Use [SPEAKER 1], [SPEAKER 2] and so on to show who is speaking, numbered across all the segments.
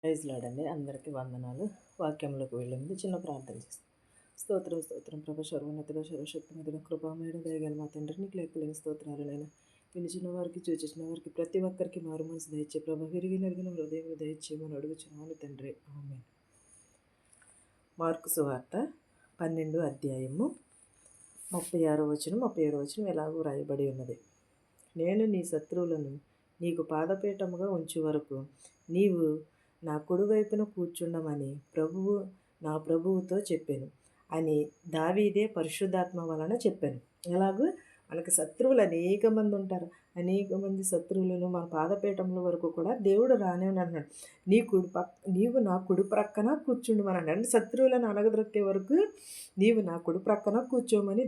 [SPEAKER 1] Praise lord. అందరికీ వందనాలు. వాక్యంలోకి వెళ్ళింది చిన్న ప్రార్థన చేస్తాం. స్తోత్రం స్తోత్రం ప్రభు సర్వోన్నతుడ సర్వశక్తిమంతుడ కృపామయుడ దయగల మా తండ్రి నీకు లెక్కలేని స్తోత్రాలు నైనా. వినిచిన వారికి చూచిన వారికి ప్రతి ఒక్కరికి మారు మనసు దయచే ప్రభు విరిగి నరిగిన హృదయం దయచేయమని అడుగుచున్నాను తండ్రి. ఆమేన్. మార్కు సువార్త 12వ అధ్యాయము 36వ వచనం 37వ వచనం ఎలాగూ రాయబడి ఉన్నది. నేను నీ శత్రువులను నీకు పాదపీఠముగా ఉంచు వరకు నీవు నా కుడివైపున కూర్చుండమని నా ప్రభువుతో చెప్పాను అని దావీదే పరిశుద్ధాత్మ వలన చెప్పాను. ఎలాగూ మనకి శత్రువులు అనేక మంది ఉంటారు. అనేక మంది శత్రువులను మన పాదపీఠంలో వరకు కూడా దేవుడు రానేమని అన్నాడు. నీవు నా కుడి ప్రక్కన కూర్చుండమని అన్నాడు. అంటే శత్రువులను అనగదొక్కే వరకు నీవు నా కుడి ప్రక్కన కూర్చోమని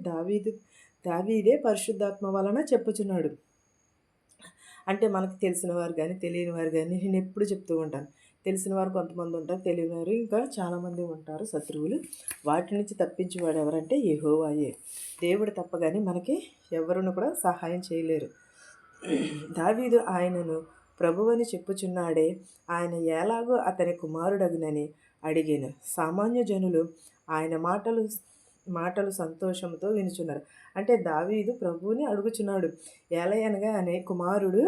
[SPEAKER 1] దావీదే పరిశుద్ధాత్మ వలన చెప్పుచున్నాడు. అంటే మనకు తెలిసిన వారు కానీ తెలియని వారు కానీ నేను ఎప్పుడు చెప్తూ ఉంటాను. తెలిసిన వారు కొంతమంది ఉంటారు, తెలియని వారు ఇంకా చాలామంది ఉంటారు శత్రువులు. వాటి నుంచి తప్పించేవాడు ఎవరంటే యెహోవాయే. దేవుడు తప్పగానే మనకి ఎవరును కూడా సహాయం చేయలేరు. దావీదు ఆయనను ప్రభువని చెప్పుచున్నాడే, ఆయన ఎలాగో అతని కుమారుడగునని అడిగాను. సామాన్య జనులు ఆయన మాటలు సంతోషంతో వినుచున్నారు. అంటే దావీదు ప్రభువుని అడుగుచున్నాడు. ఏలయనగా అనే కుమారుడు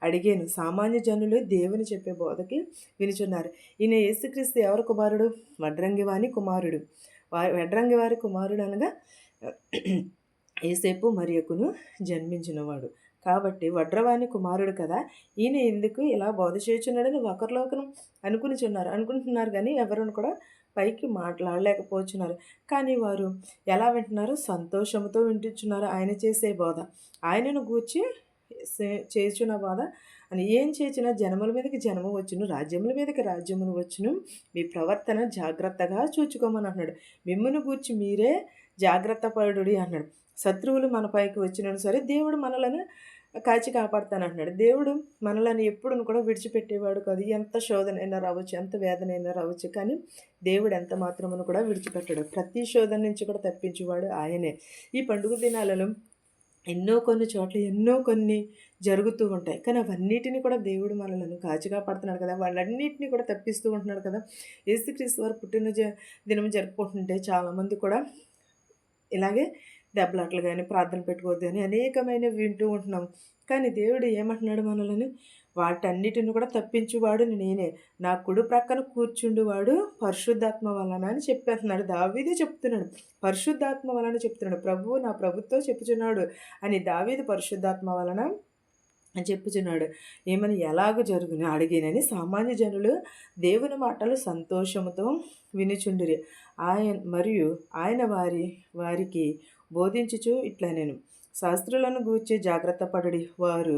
[SPEAKER 1] అడిగాను. సామాన్య జనులు దేవుని చెప్పే బోధకి వినుచున్నారు. ఈయన యేసుక్రీస్తు ఎవరి కుమారుడు? వడ్రంగివాని కుమారుడు. వడ్రంగివారి కుమారుడు అనగా యేసేపు మరియకును జన్మించినవాడు. కాబట్టి వడ్రవాని కుమారుడు కదా, ఈయన ఎందుకు ఇలా బోధ చేయుచున్నాడని ఒకరిలోకరు అనుకుంటున్నారు కానీ ఎవరిని కూడా పైకి మాట్లాడలేకపోతున్నారు. కానీ వారు ఎలా వింటున్నారు? సంతోషంతో వింటున్నారు ఆయన చేసే బోధ. ఆయనను గూర్చి చేయుచున్న బోధ అని ఏం చేసిన జనముల మీదకి జనము వచ్చును, రాజ్యముల మీదకి రాజ్యమును వచ్చును. మీ ప్రవర్తన జాగ్రత్తగా చూచుకోమని అన్నాడు. మిమ్మును గూర్చి మీరే జాగ్రత్త పడుడి అన్నాడు. శత్రువులు మన పైకి వచ్చినా సరే దేవుడు మనలను కాచి కాపాడుతానంటున్నాడు. దేవుడు మనలను ఎప్పుడు కూడా విడిచిపెట్టేవాడు కాదు. ఎంత శోధనైనా రావచ్చు, ఎంత వేదనైనా రావచ్చు, కానీ దేవుడు ఎంత మాత్రమును కూడా విడిచిపెట్టాడు. ప్రతి శోధన నుంచి కూడా తప్పించేవాడు ఆయనే. ఈ పండుగ దినాలలో కొన్ని జరుగుతూ ఉంటాయి, కానీ అవన్నిటిని కూడా దేవుడు మనలను కాచి కాపాడుతున్నాడు కదా, వాళ్ళన్నిటిని కూడా తప్పిస్తూ ఉంటున్నాడు కదా. యేసుక్రీస్తు వారు పుట్టిన దినం జరుపుకుంటుంటే చాలామంది కూడా ఇలాగే దెబ్బలాట్లు కానీ ప్రార్థన పెట్టుకోవద్దు కానీ అనేకమైన వింటూ ఉంటున్నాం. కానీ దేవుడు ఏమంటున్నాడు మనల్ని? వాటన్నిటిని కూడా తప్పించువాడు నేనే, నా కుడి ప్రక్కన కూర్చుండువాడు పరిశుద్ధాత్మ వలన అని చెప్పేస్తున్నాడు. దావీదే చెప్తున్నాడు, పరిశుద్ధాత్మ వలన చెప్తున్నాడు. ప్రభువు నా ప్రభుతో చెప్పుచున్నాడు అని దావీదు పరిశుద్ధాత్మ వలన అని చెప్పుచున్నాడు. ఏమని ఎలాగ జరుగును అడిగినని సామాన్య జనులు దేవుని మాటలు సంతోషముతో వినుచుండిరి. ఆయన వారికి బోధించుచు ఇట్లా నేను శాస్త్రులను గూర్చి జాగ్రత్త పడుడి. వారు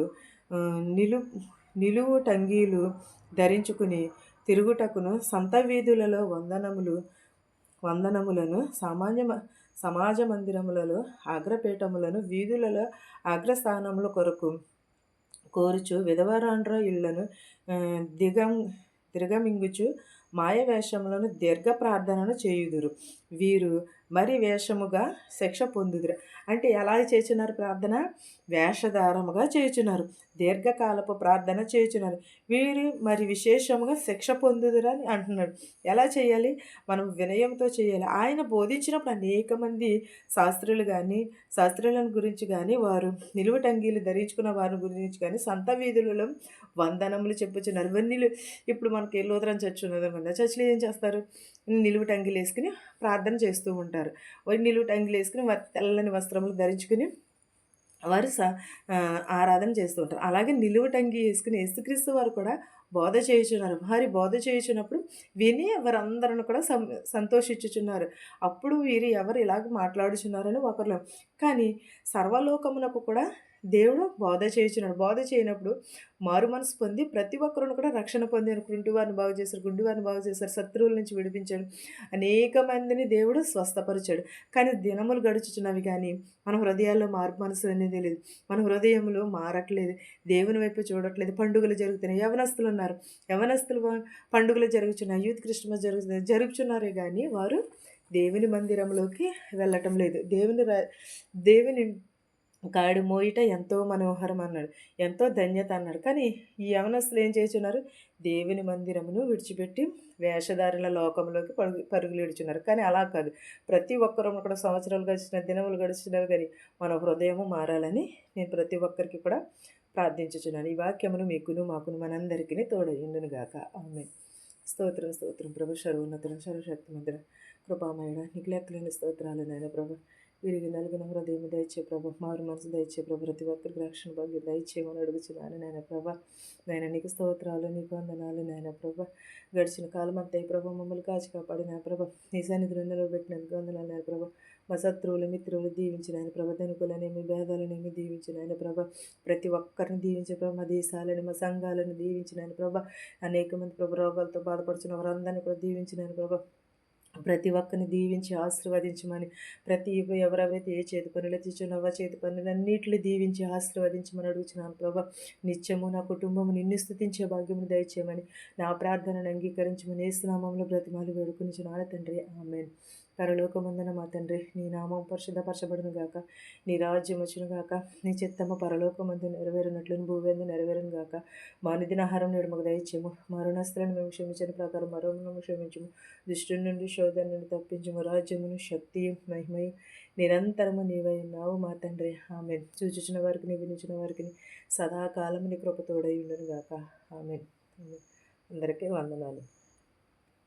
[SPEAKER 1] నిలువు టంగీలు ధరించుకుని తిరుగుటకును సంత వీధులలో వందనములను సమాజ మందిరములలో అగ్రపీఠములను వీధులలో అగ్రస్థానముల కొరకు కోరుచు విధవరాండ్ర ఇళ్లను దిగమింగుచు మాయ వేషములను దీర్ఘ ప్రార్థనను చేయుదురు. వీరు మరి వేషముగా శిక్ష పొందుదురు. అంటే ఎలా చేస్తున్నారు ప్రార్థన? వేషధారముగా చేయుచున్నారు, దీర్ఘకాలపు ప్రార్థన చేయుచున్నారు. వీరు మరి విశేషముగా శిక్ష పొందుదురు అని అంటున్నాడు. ఎలా చేయాలి? మనం వినయంతో చేయాలి. ఆయన బోధించినప్పుడు అనేక మంది శాస్త్రులను గురించి కానీ, వారు నిలువటంగీలు ధరించుకున్న వారి గురించి కానీ సంత వీధులలో వందనములు చెప్పుచున్నారు. ఇవన్నీ ఇప్పుడు మనకి లూథరన్ చర్చ్ ఉన్నది అనుకుంటా. చర్చిలో ఏం చేస్తారు? నిలువటంగీలు వేసుకుని ప్రార్థన చేస్తూ ఉంటారు. నిలువటంగీలు వేసుకుని తెల్లని వస్త్రములు ధరించుకుని వారు ఆరాధన చేస్తూ ఉంటారు. అలాగే నిలువటంగి వేసుకుని యేసుక్రీస్తు వారు కూడా బోధ చేయుచున్నారు. వారి బోధ చేయుచున్నప్పుడు విని వారందరూ కూడా సంతోషించుచున్నారు. అప్పుడు వీరు ఎవరు ఇలాగ మాట్లాడుచున్నారని ఒకరు. కానీ సర్వలోకమునకు కూడా దేవుడు బోధ చేయుచున్నాడు. బోధ చేయనప్పుడు మారు మనసు పొంది ప్రతి ఒక్కరును కూడా రక్షణ పొందారు. గుండివారిని బాగు చేశారు, శత్రువుల నుంచి విడిపించాడు, అనేక మందిని దేవుడు స్వస్థపరిచాడు. కానీ దినములు గడుచుచున్నవి కానీ మన హృదయాల్లో మార్పు మనసు అనేది లేదు. మన హృదయములు మారట్లేదు, దేవుని వైపు చూడట్లేదు. పండుగలు జరుగుతున్నాయి, యవనస్తులు పండుగలు జరుగుతున్నాయి, యూత్ క్రిస్మస్ జరుగుతున్నారే కానీ వారు దేవుని మందిరంలోకి వెళ్ళటం లేదు. దేవుని కాడి మోయుట ఎంతో మనోహరం అన్నాడు, ఎంతో ధన్యత అన్నాడు. కానీ ఈ యవనస్తులు ఏం చేస్తున్నారు? దేవుని మందిరమును విడిచిపెట్టి వేషధారుల లోకంలోకి పరుగులు ఇడుచున్నారు. కానీ అలా కాదు. ప్రతి ఒక్కరూ కూడా సంవత్సరాలు గడిచిన, దినములు గడిచినవి కానీ మన హృదయము మారాలని నేను ప్రతి ఒక్కరికి కూడా ప్రార్థించుచున్నాను. ఈ వాక్యమును మీకును మాకును మనందరికీ తోడయుండును గాక. ఆమేన్. స్తోత్రం స్తోత్రం ప్రభు, సర్వోన్నతుడ, సర్వశక్తిమంతుడ, కృపామయుడ, నీకు లెక్కలేని స్తోత్రాలు నాయన ప్రభు. విరిగి నలుగున హృదయం దయచే ప్రభు, మారు మనసు దయచే ప్రభు, ప్రతి ఒక్కరికి రక్షణ భాగ్యం దయచేయమని అడుగుచున్నాను నాయన ప్రభ. నాయన నీకు స్తోత్రాలు, నీకు వందనాలు నాయన ప్రభ. గడిచిన కాలం అంతా ఈ ప్రభు మమ్మల్ని కాచి కాపాడిన ప్రభ, నీ సన్నిధిలో నిలబెట్టినందుకు వందనాలు నాయన ప్రభ. మా శత్రువులు మిత్రులు దీవించిన ఆయన ప్రభ, ధనికులనేమి భేదాలనేమి దీవించిన ఆయన ప్రభ. ప్రతి ఒక్కరిని దీవించిన ప్రభ, మా దేశాలని మా సంఘాలను దీవించిన ఆయన ప్రభ. అనేక మంది ప్రభు రోగాలతో బాధపడుతున్న వారందరినీ కూడా దీవించిన ఆయన ప్రభ. ప్రతి ఒక్కరిని దీవించి ఆశీర్వదించమని, ఎవరెవరైతే ఏ చేతి పనులు తెచ్చున్నావో చేతి పనులన్నిటిని దీవించి ఆశీర్వదించమని అడుగుతున్నాను ప్రభా. నిత్యము నా కుటుంబము నిన్ను స్తుతించే భాగ్యమును దయచేయమని, నా ప్రార్థనను అంగీకరించమని యేసునామములో బ్రతిమాలి వేడుకొనిచున్నాను తండ్రి. ఆమేన్. పరలోకమందున మా తండ్రి, నీ నామం పరిశుద్ధపరచబడును గాక, నీ రాజ్యం వచ్చును గాక, నీ చిత్తము పరలోకమందు నెరవేరినట్లును భూమియందు నెరవేరును గాక. మా అనుదిన ఆహారం నేడు మాకు దయచేయము, మా రుణస్తులను మేము క్షమించిన ప్రకారం మా రుణములను క్షమించము, దుష్టుని నుండి శోధన నుండి తప్పించము, రాజ్యమును శక్తియు మహిమయు నిరంతరము నీవై ఉన్నావు మా తండ్రి. ఆమేన్. చూచుచున్న వారికి నీ, వినిచిన వారికి సదాకాలము నీ కృప తోడై ఉండును గాక. ఆమేన్. అందరికీ వందనాలు.